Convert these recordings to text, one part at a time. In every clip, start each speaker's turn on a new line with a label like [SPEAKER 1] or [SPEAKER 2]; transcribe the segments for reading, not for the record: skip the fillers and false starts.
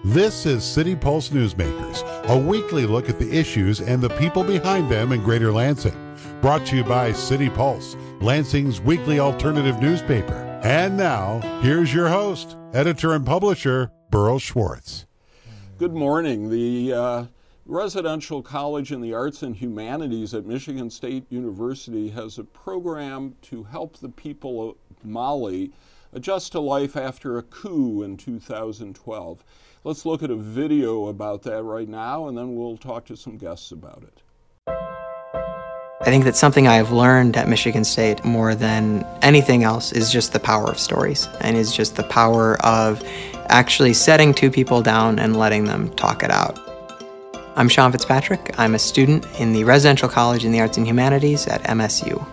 [SPEAKER 1] This is City Pulse Newsmakers, a weekly look at the issues and the people behind them in Greater Lansing. Brought to you by City Pulse, Lansing's weekly alternative newspaper. And now, here's your host, editor and publisher, Burl Schwartz.
[SPEAKER 2] Good morning. The Residential College in the Arts and Humanities at Michigan State University has a program to help the people of Mali adjust to life after a coup in 2012. Let's look at a video about that right now, and then we'll talk to some guests about it.
[SPEAKER 3] I think that something I have learned at Michigan State more than anything else is just the power of stories, and is just the power of actually setting two people down and letting them talk it out. I'm Sean Fitzpatrick. I'm a student in the Residential College in the Arts and Humanities at MSU.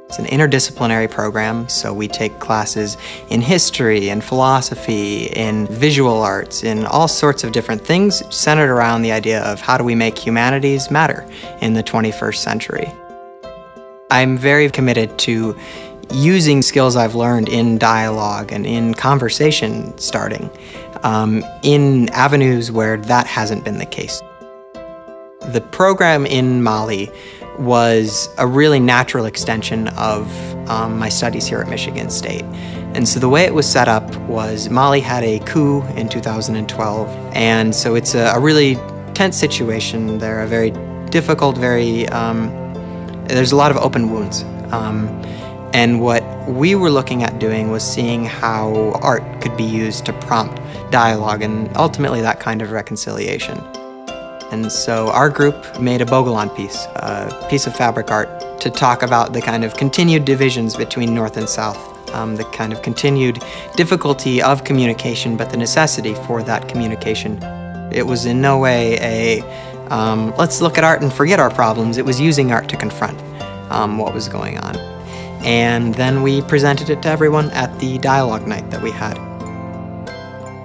[SPEAKER 3] It's an interdisciplinary program, so we take classes in history, in philosophy, in visual arts, in all sorts of different things centered around the idea of how do we make humanities matter in the 21st century. I'm very committed to using skills I've learned in dialogue and in conversation starting in avenues where that hasn't been the case. The program in Mali was a really natural extension of my studies here at Michigan State. And so the way it was set up was Mali had a coup in 2012, and so it's a really tense situation. They're a very difficult, there's a lot of open wounds. And what we were looking at doing was seeing how art could be used to prompt dialogue and ultimately that kind of reconciliation. And so our group made a Bogolan piece, a piece of fabric art, to talk about the kind of continued divisions between North and South, the kind of continued difficulty of communication, but the necessity for that communication. It was in no way a, let's look at art and forget our problems. It was using art to confront what was going on. And then we presented it to everyone at the dialogue night that we had.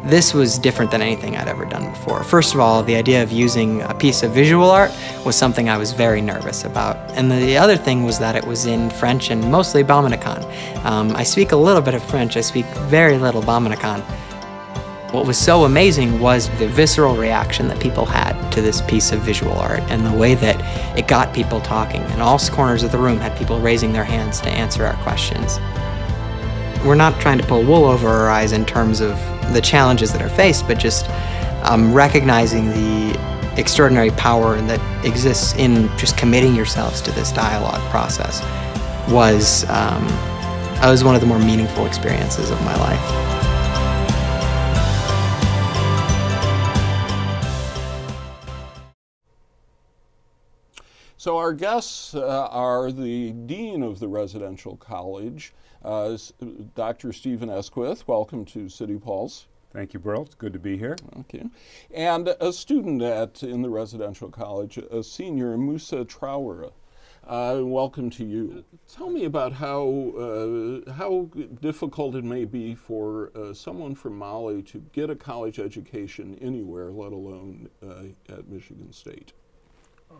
[SPEAKER 3] This was different than anything I'd ever done before. First of all, the idea of using a piece of visual art was something I was very nervous about. And the other thing was that it was in French and mostly Bamanakan. I speak a little bit of French, I speak very little Bamanakan. What was so amazing was the visceral reaction that people had to this piece of visual art and the way that it got people talking. And all corners of the room had people raising their hands to answer our questions. We're not trying to pull wool over our eyes in terms of the challenges that are faced, but just recognizing the extraordinary power that exists in just committing yourselves to this dialogue process was one of the more meaningful experiences of my life.
[SPEAKER 2] So our guests are the Dean of the Residential College, Dr. Stephen Esquith. Welcome to City Pulse.
[SPEAKER 4] Thank you, Burl. It's good to be here.
[SPEAKER 2] Okay. And a student in the Residential College, a senior, Musa Traore. Welcome to you. Tell me about how difficult it may be for someone from Mali to get a college education anywhere, let alone at Michigan State.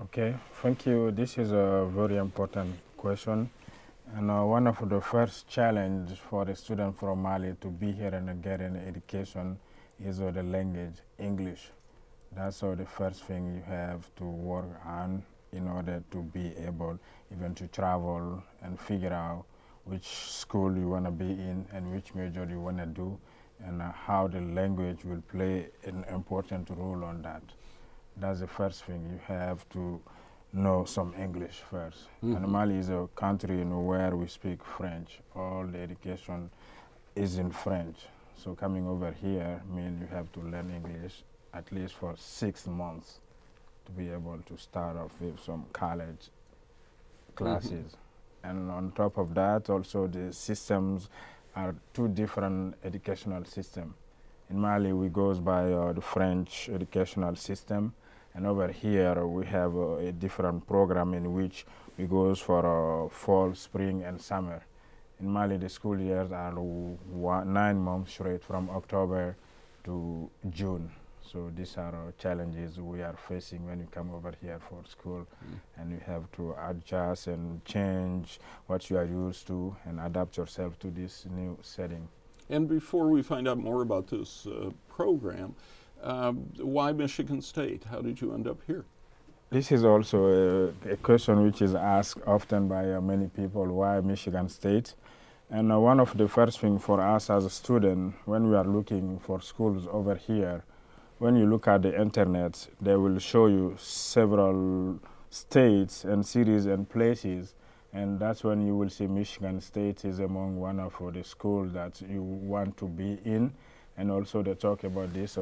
[SPEAKER 5] Okay, thank you. This is a very important question. And one of the first challenges for a student from Mali to be here and get an education is the language, English. That's the first thing you have to work on in order to be able even to travel and figure out which school you want to be in and which major you want to do, and how the language will play an important role on that. That's the first thing. You have to know some English first. Mm-hmm. And Mali is a country where we speak French. All the education is in French. So coming over here means you have to learn English at least for 6 months to be able to start off with some college classes. Mm-hmm. And on top of that, also the systems are two different educational systems. In Mali, we go by the French educational system. And over here, we have a different program in which we go for fall, spring, and summer. In Mali, the school years are 9 months straight from October to June. So these are challenges we are facing when you come over here for school. And you have to adjust and change what you are used to and adapt yourself to this new setting.
[SPEAKER 2] And before we find out more about this program, Why Michigan State? How did you end up here?
[SPEAKER 5] This is also a question which is asked often by many people, why Michigan State? And one of the first things for us as a student, when we are looking for schools over here, when you look at the internet, they will show you several states and cities and places, and that's when you will see Michigan State is among one of the schools that you want to be in. And also they talk about this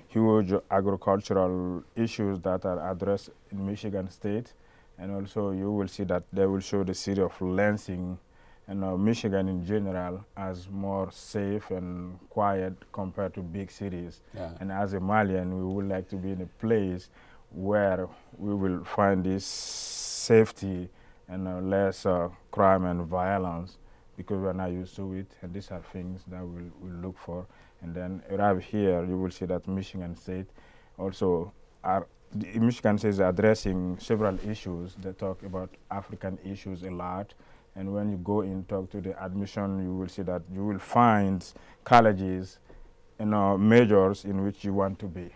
[SPEAKER 5] huge agricultural issues that are addressed in Michigan State. And also you will see that they will show the city of Lansing and Michigan in general as more safe and quiet compared to big cities.
[SPEAKER 2] Yeah.
[SPEAKER 5] And as a Malian, we would like to be in a place where we will find this safety and less crime and violence, because we're not used to it, and these are things that we'll look for. And then arrive here, you will see that Michigan State also Michigan State is addressing several issues. They talk about African issues a lot. And when you go in, talk to the admission, you will see that you will find colleges and majors in which you want to be.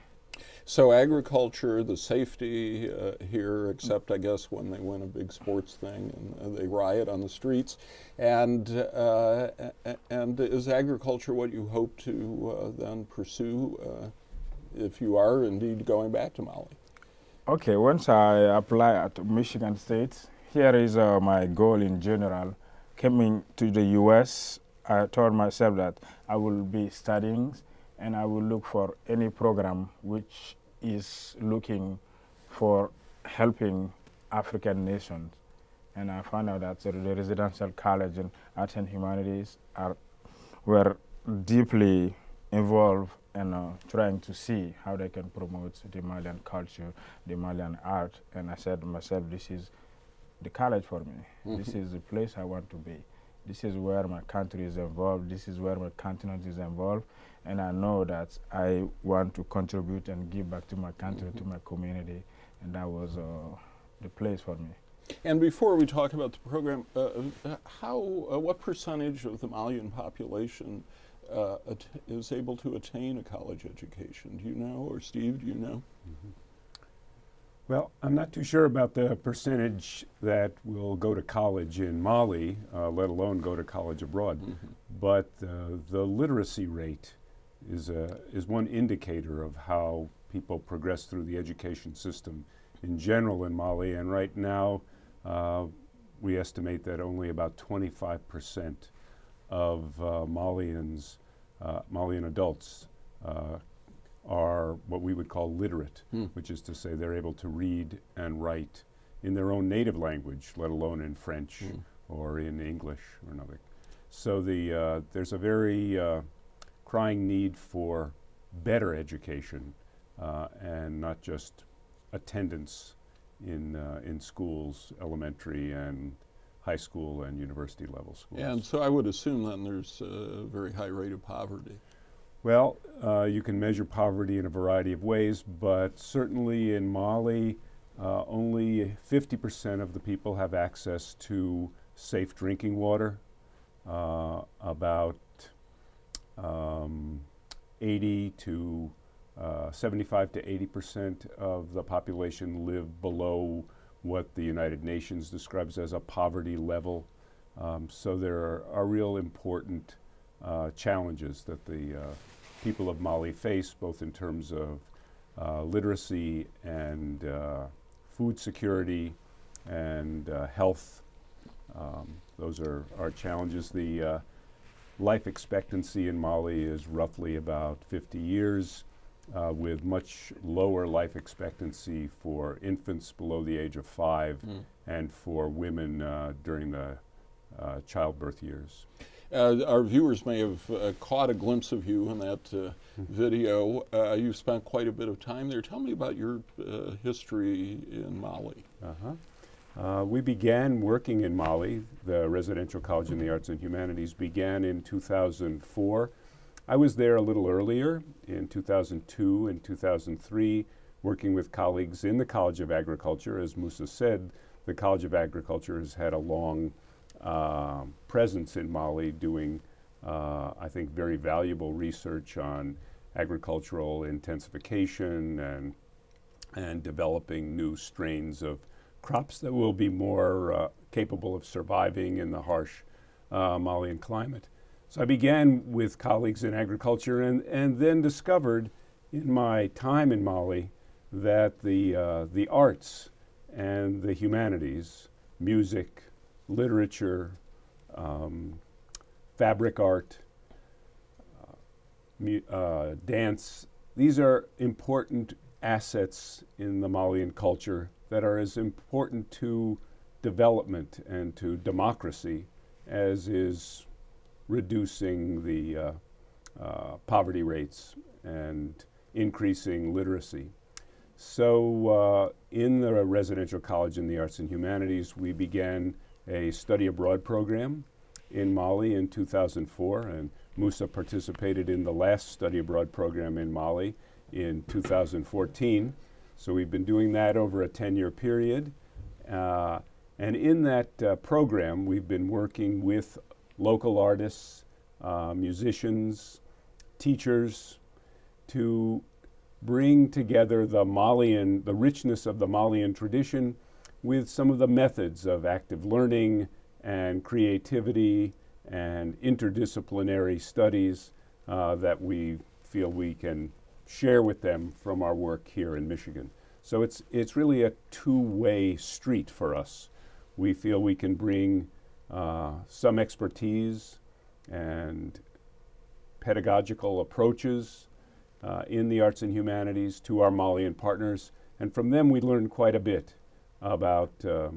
[SPEAKER 2] So agriculture, the safety here, except I guess when they win a big sports thing and they riot on the streets, and is agriculture what you hope to then pursue if you are indeed going back to Mali?
[SPEAKER 5] Okay, once I apply at Michigan State, here is my goal in general. Coming to the U.S., I told myself that I will be studying and I will look for any program which is looking for helping African nations. And I found out that the residential college and arts and humanities were deeply involved in trying to see how they can promote the Malian culture, the Malian art. And I said to myself, this is the college for me. This is the place I want to be. This is where my country is involved. This is where my continent is involved. And I know that I want to contribute and give back to my country, to my community. And that was the place for me.
[SPEAKER 2] And before we talk about the program, what percentage of the Malian population is able to attain a college education? Do you know, or Steve, do you know?
[SPEAKER 4] Well, I'm not too sure about the percentage that will go to college in Mali, let alone go to college abroad. But the literacy rate is one indicator of how people progress through the education system in general in Mali. And right now, we estimate that only about 25% of Malian adults are what we would call literate, which is to say they're able to read and write in their own native language, let alone in French or in English or another. So there's a very crying need for better education and not just attendance in schools, elementary and high school and university level schools.
[SPEAKER 2] And so I would assume then there's a very high rate of poverty.
[SPEAKER 4] Well, you can measure poverty in a variety of ways, but certainly in Mali, only 50% of the people have access to safe drinking water. About 75 to 80% of the population live below what the United Nations describes as a poverty level. So there are real important challenges that the people of Mali face, both in terms of literacy and food security and health. Those are our challenges. The life expectancy in Mali is roughly about 50 years, with much lower life expectancy for infants below the age of 5 and for women during the childbirth years.
[SPEAKER 2] Our viewers may have caught a glimpse of you in that video. You spent quite a bit of time there. Tell me about your history in Mali.
[SPEAKER 4] We began working in Mali. The Residential College in the Arts and Humanities began in 2004. I was there a little earlier, in 2002 and 2003, working with colleagues in the College of Agriculture. As Musa said, the College of Agriculture has had a long presence in Mali, doing, I think, very valuable research on agricultural intensification and developing new strains of crops that will be more capable of surviving in the harsh Malian climate. So I began with colleagues in agriculture and then discovered in my time in Mali that the arts and the humanities, music, literature, fabric art, dance, these are important assets in the Malian culture that are as important to development and to democracy as is reducing the poverty rates and increasing literacy. So in the residential college in the arts and humanities, we began a study abroad program in Mali in 2004, and Musa participated in the last study abroad program in Mali in 2014. So we've been doing that over a 10-year period. And in that program, we've been working with local artists, musicians, teachers, to bring together the richness of the Malian tradition with some of the methods of active learning and creativity and interdisciplinary studies that we feel we can share with them from our work here in Michigan. So it's really a two-way street for us. We feel we can bring some expertise and pedagogical approaches in the arts and humanities to our Malian partners, and from them we learn quite a bit about the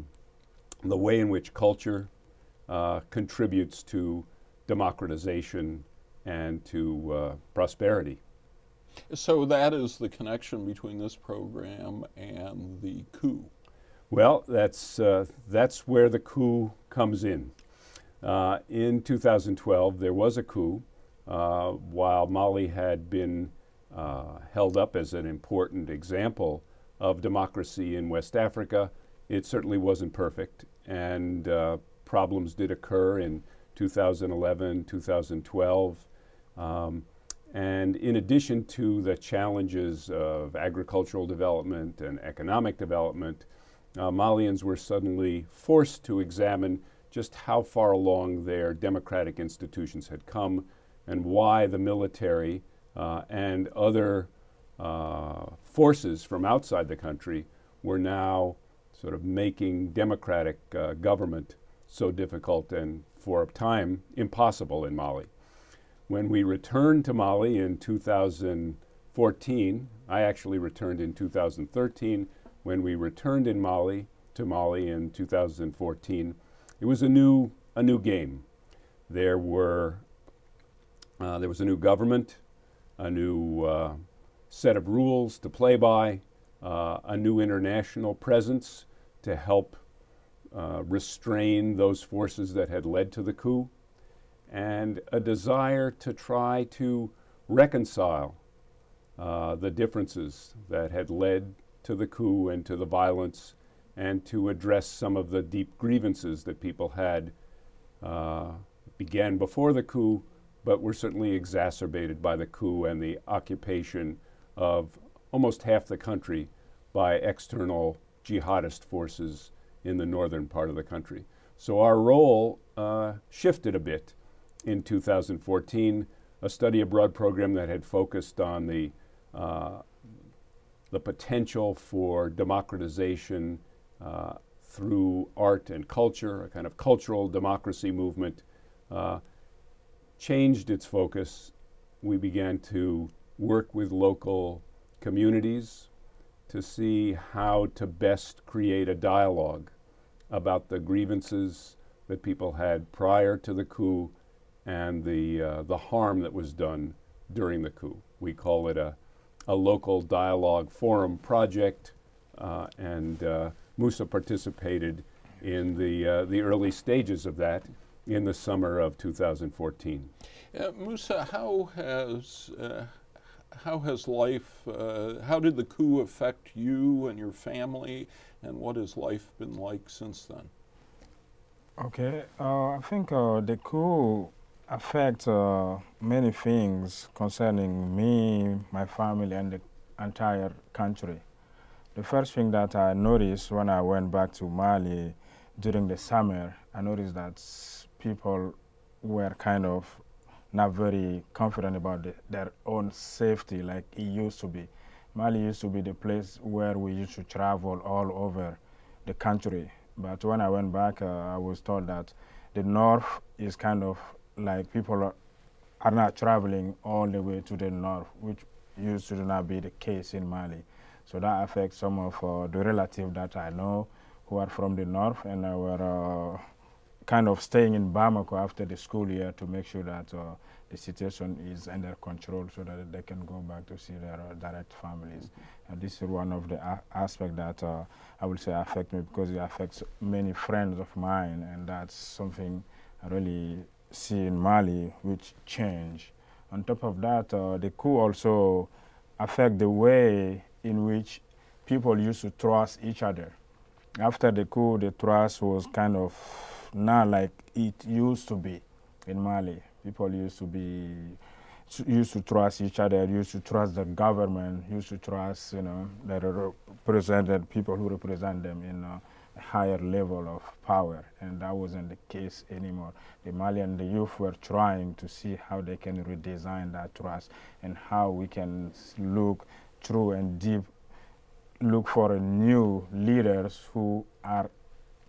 [SPEAKER 4] way in which culture contributes to democratization and to prosperity.
[SPEAKER 2] So that is the connection between this program and the coup.
[SPEAKER 4] Well, that's where the coup comes in. In 2012, there was a coup. While Mali had been held up as an important example of democracy in West Africa, it certainly wasn't perfect, and problems did occur in 2011, 2012. And in addition to the challenges of agricultural development and economic development, Malians were suddenly forced to examine just how far along their democratic institutions had come and why the military and other forces from outside the country were now sort of making democratic government so difficult and for a time impossible in Mali. When we returned to Mali in 2014, I actually returned in 2013. When we returned to Mali in 2014, it was a new game. There was a new government, a new set of rules to play by, a new international presence to help restrain those forces that had led to the coup, and a desire to try to reconcile the differences that had led to the coup and to the violence, and to address some of the deep grievances that people had began before the coup, but were certainly exacerbated by the coup and the occupation of almost half the country by external jihadist forces in the northern part of the country. So our role shifted a bit in 2014, a study abroad program that had focused on the potential for democratization through art and culture, a kind of cultural democracy movement, changed its focus. We began to work with local communities to see how to best create a dialogue about the grievances that people had prior to the coup and the harm that was done during the coup. We call it a local dialogue forum project, and Musa participated in the early stages of that in the summer of 2014.
[SPEAKER 2] Musa, how has life, how did the coup affect you and your family, and what has life been like since then?
[SPEAKER 5] Okay, I think the coup affect many things concerning me, my family, and the entire country. The first thing that I noticed when I went back to Mali during the summer, I noticed that people were kind of not very confident about their own safety like it used to be. Mali used to be the place where we used to travel all over the country. But when I went back, I was told that the north is kind of like people are not traveling all the way to the north, which used to not be the case in Mali. So that affects some of the relatives that I know who are from the north, and were kind of staying in Bamako after the school year to make sure that the situation is under control so that they can go back to see their direct families. And this is one of the aspects that I would say affect me, because it affects many friends of mine, and that's something I really see in Mali, which change. On top of that, the coup also affect the way in which people used to trust each other. After the coup, the trust was kind of not like it used to be in Mali. People used to trust each other, used to trust the government, used to trust, the represented people who represent them in a higher level of power, and that wasn't the case anymore. The Malian, the youth were trying to see how they can redesign that trust and how we can look through and deep, look for new leaders who are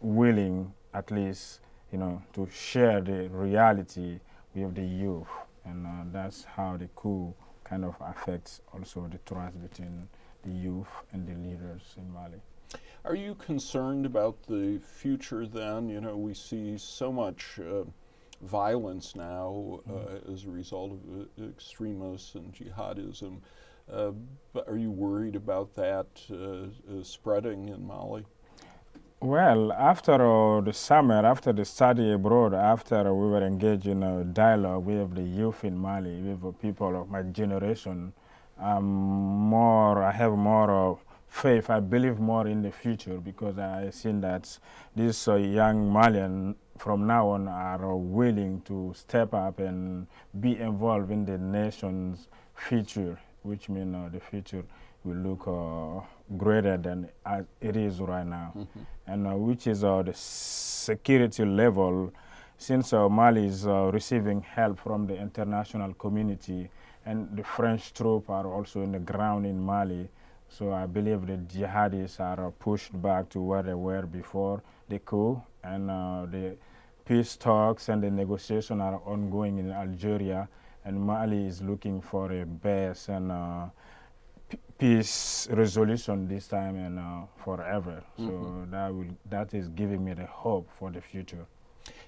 [SPEAKER 5] willing, at least, to share the reality with the youth. And that's how the coup kind of affects also the trust between the youth and the leaders in Mali.
[SPEAKER 2] Are you concerned about the future then? We see so much violence now as a result of extremists and jihadism. But are you worried about that spreading in Mali?
[SPEAKER 5] Well, after the summer, after the study abroad, after we were engaged in a dialogue with the youth in Mali, with the people of my generation, I have more faith. I believe more in the future, because I've seen that these young Malians from now on are willing to step up and be involved in the nation's future, which means the future will look greater than it is right now. And which is the security level, since Mali is receiving help from the international community, and the French troops are also in the ground in Mali. So I believe the jihadists are pushed back to where they were before the coup, and the peace talks and the negotiations are ongoing in Algeria, and Mali is looking for a base and peace resolution this time and forever. So that is giving me the hope for the future.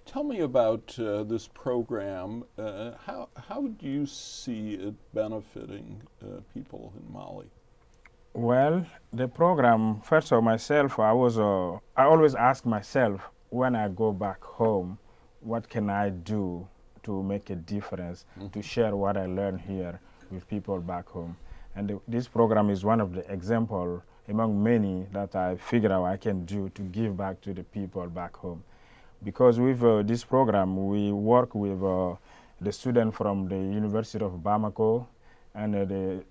[SPEAKER 2] Tell me about this program. How do you see it benefiting people in Mali?
[SPEAKER 5] Well, the program, first of myself, I always ask myself when I go back home, what can I do to make a difference, to share what I learned here with people back home. And this program is one of the examples among many that I figure out I can do to give back to the people back home. Because with this program, we work with the student from the University of Bamako and the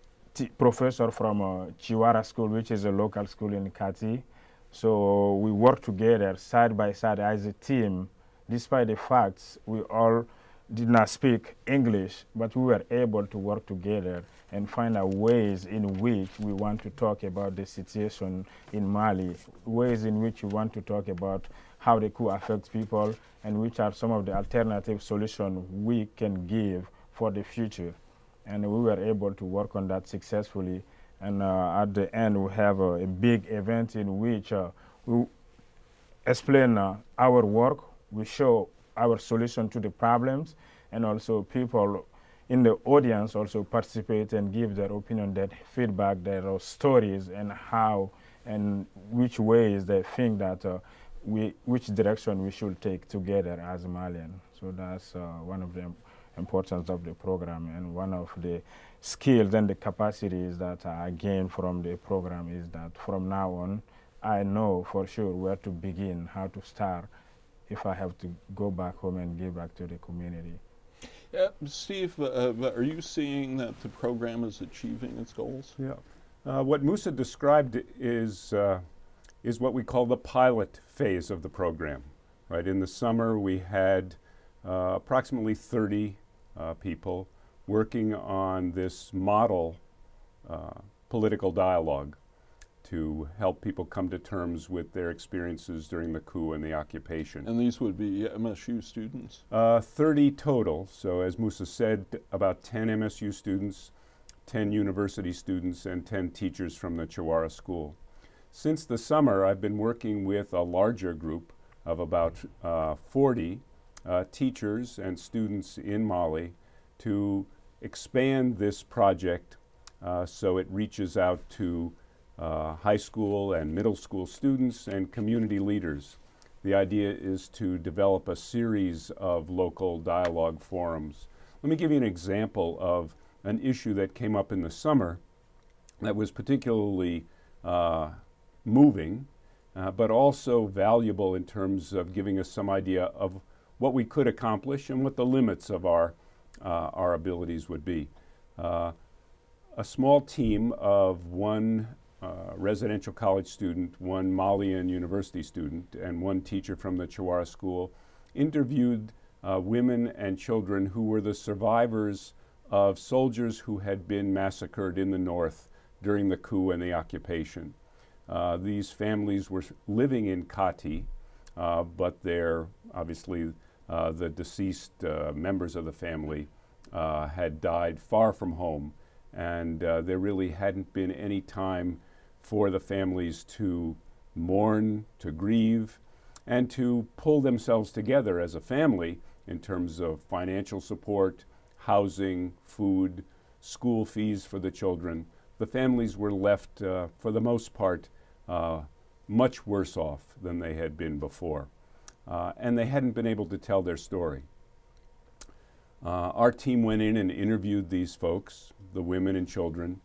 [SPEAKER 5] professor from Chiwara School, which is a local school in Kati. So we work together side by side as a team, despite the facts we all did not speak English, but we were able to work together and find out ways in which we want to talk about the situation in Mali, ways in which we want to talk about how the coup affects people, and which are some of the alternative solutions we can give for the future. And we were able to work on that successfully. And at the end, we have a big event in which we explain our work, we show our solution to the problems, and also people in the audience also participate and give their opinion, their feedback, their stories, and how and which ways they think that which direction we should take together as Malian. So that's one of the importance of the program, and one of the skills and the capacities that I gained from the program is that from now on, I know for sure where to begin, how to start, if I have to go back home and give back to the community.
[SPEAKER 2] Steve, are you seeing that the program is achieving its goals?
[SPEAKER 4] Yeah. What Musa described is what we call the pilot phase of the program. Right? In the summer, we had approximately 30 people working on this model political dialogue to help people come to terms with their experiences during the coup and the occupation.
[SPEAKER 2] And these would be MSU students?
[SPEAKER 4] 30 total. So as Musa said, about 10 MSU students, 10 university students, and 10 teachers from the Chawara School. Since the summer, I've been working with a larger group of about 40 teachers and students in Mali to expand this project so it reaches out to high school and middle school students and community leaders. The idea is to develop a series of local dialogue forums. Let me give you an example of an issue that came up in the summer that was particularly moving, but also valuable in terms of giving us some idea of what we could accomplish and what the limits of our abilities would be. A small team of one residential college student, one Malian university student, and one teacher from the Chawara School interviewed women and children who were the survivors of soldiers who had been massacred in the north during the coup and the occupation. These families were living in Kati, but obviously the deceased members of the family had died far from home, and there really hadn't been any time for the families to mourn, to grieve, and to pull themselves together as a family in terms of financial support, housing, food, school fees for the children. The families were left, for the most part, much worse off than they had been before. And they hadn't been able to tell their story. Our team went in and interviewed these folks, the women and children,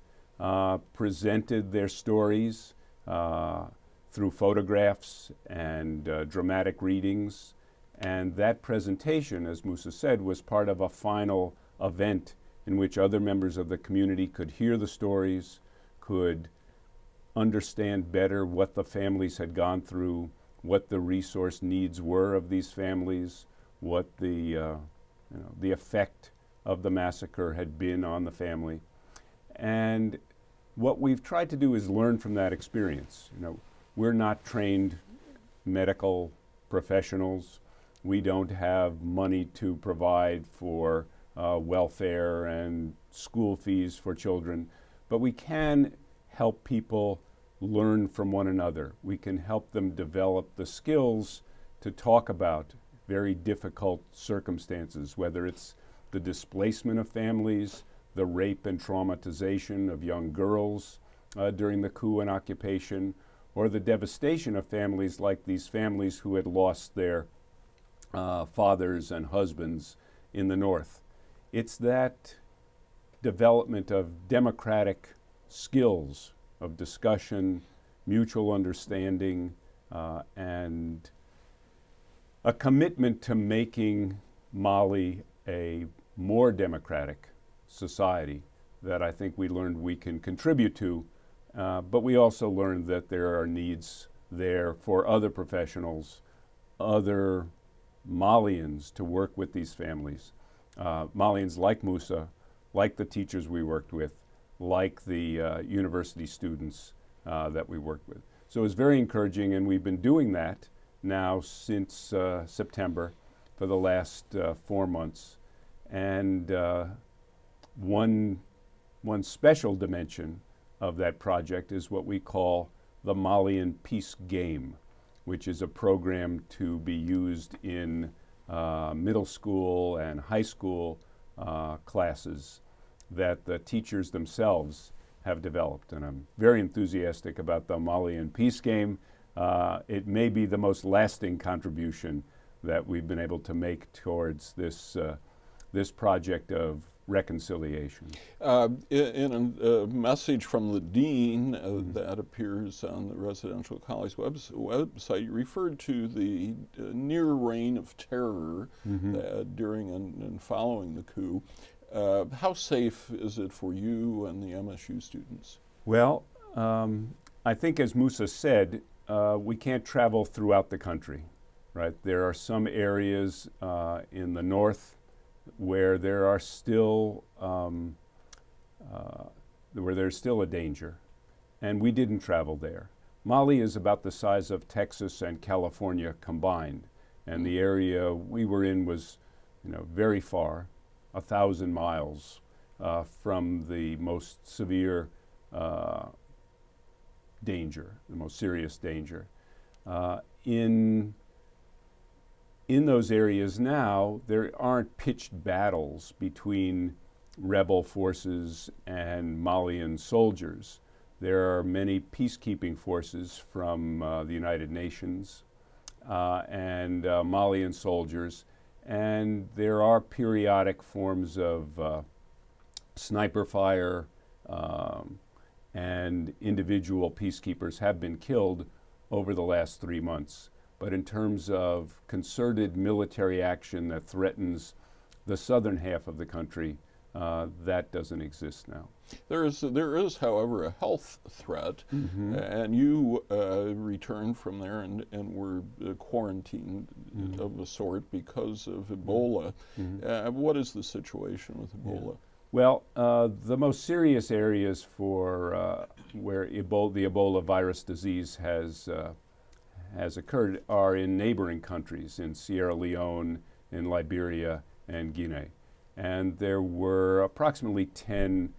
[SPEAKER 4] presented their stories through photographs and dramatic readings. And that presentation, as Musa said, was part of a final event in which other members of the community could hear the stories, could understand better what the families had gone through, what the resource needs were of these families, what the effect of the massacre had been on the family. And what we've tried to do is learn from that experience. We're not trained medical professionals. We don't have money to provide for welfare and school fees for children, but we can help people learn from one another. We can help them develop the skills to talk about very difficult circumstances, whether it's the displacement of families, the rape and traumatization of young girls during the coup and occupation, or the devastation of families like these families who had lost their fathers and husbands in the north. It's that development of democratic skills of discussion, mutual understanding, and a commitment to making Mali a more democratic society that I think we learned we can contribute to, but we also learned that there are needs there for other professionals, other Malians to work with these families. Malians like Musa, like the teachers we worked with, like the university students that we worked with. So it was very encouraging, and we've been doing that now since September for the last 4 months. And one special dimension of that project is what we call the Malian Peace Game, which is a program to be used in middle school and high school classes that the teachers themselves have developed. And I'm very enthusiastic about the Malian Peace Game. It may be the most lasting contribution that we've been able to make towards this project of reconciliation.
[SPEAKER 2] In a message from the dean that appears on the Residential College website, you referred to the near reign of terror during and following the coup. How safe is it for you and the MSU students?
[SPEAKER 4] Well, I think as Musa said, we can't travel throughout the country, right? There are some areas in the north where there are still where there's still a danger, and we didn't travel there. Mali is about the size of Texas and California combined, and the area we were in was, very far, 1,000 miles from the most severe danger, the most serious danger. In those areas now, there aren't pitched battles between rebel forces and Malian soldiers. There are many peacekeeping forces from the United Nations and Malian soldiers, and there are periodic forms of sniper fire, and individual peacekeepers have been killed over the last 3 months. But in terms of concerted military action that threatens the southern half of the country, that doesn't exist now.
[SPEAKER 2] There is, however, a health threat, and you returned from there and were quarantined of a sort because of Ebola. What is the situation with Ebola?
[SPEAKER 4] Well, the most serious areas for where the Ebola virus disease has occurred are in neighboring countries, in Sierra Leone, in Liberia, and Guinea. And there were approximately 10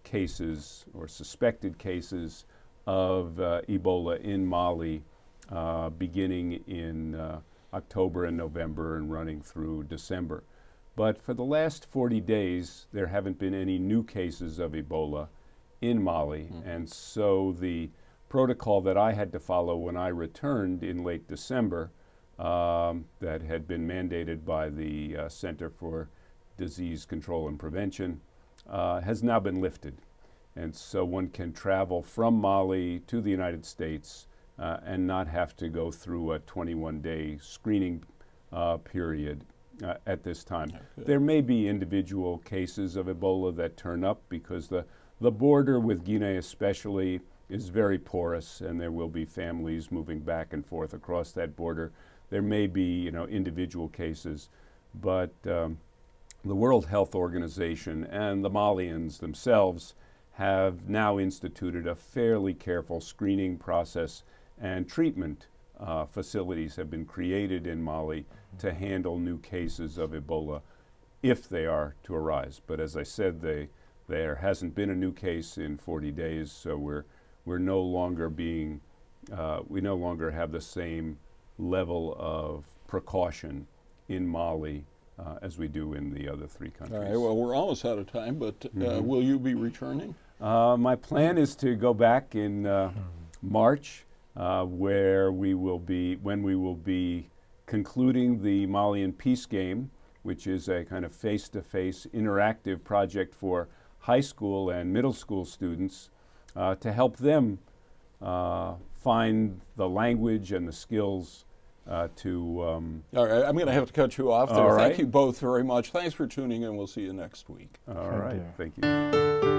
[SPEAKER 4] cases or suspected cases of Ebola in Mali beginning in October and November and running through December. But for the last 40 days, there haven't been any new cases of Ebola in Mali. And so the protocol that I had to follow when I returned in late December, that had been mandated by the Center for Disease Control and Prevention, has now been lifted. And so one can travel from Mali to the United States and not have to go through a 21-day screening period at this time. There may be individual cases of Ebola that turn up because the border with Guinea especially is very porous, and there will be families moving back and forth across that border. There may be, individual cases, but the World Health Organization and the Malians themselves have now instituted a fairly careful screening process, and treatment facilities have been created in Mali to handle new cases of Ebola if they are to arise. But as I said, there hasn't been a new case in 40 days, so we're no longer being, we no longer have the same level of precaution in Mali as we do in the other 3 countries.
[SPEAKER 2] All right, well, we're almost out of time, but will you be returning?
[SPEAKER 4] My plan is to go back in March, when we will be concluding the Malian Peace Game, which is a kind of face-to-face interactive project for high school and middle school students to help them find the language and the skills to...
[SPEAKER 2] All right, I'm going to have to cut you off there.
[SPEAKER 4] All right.
[SPEAKER 2] Thank you both very much. Thanks for tuning in. We'll see you next week.
[SPEAKER 4] All right, thank you.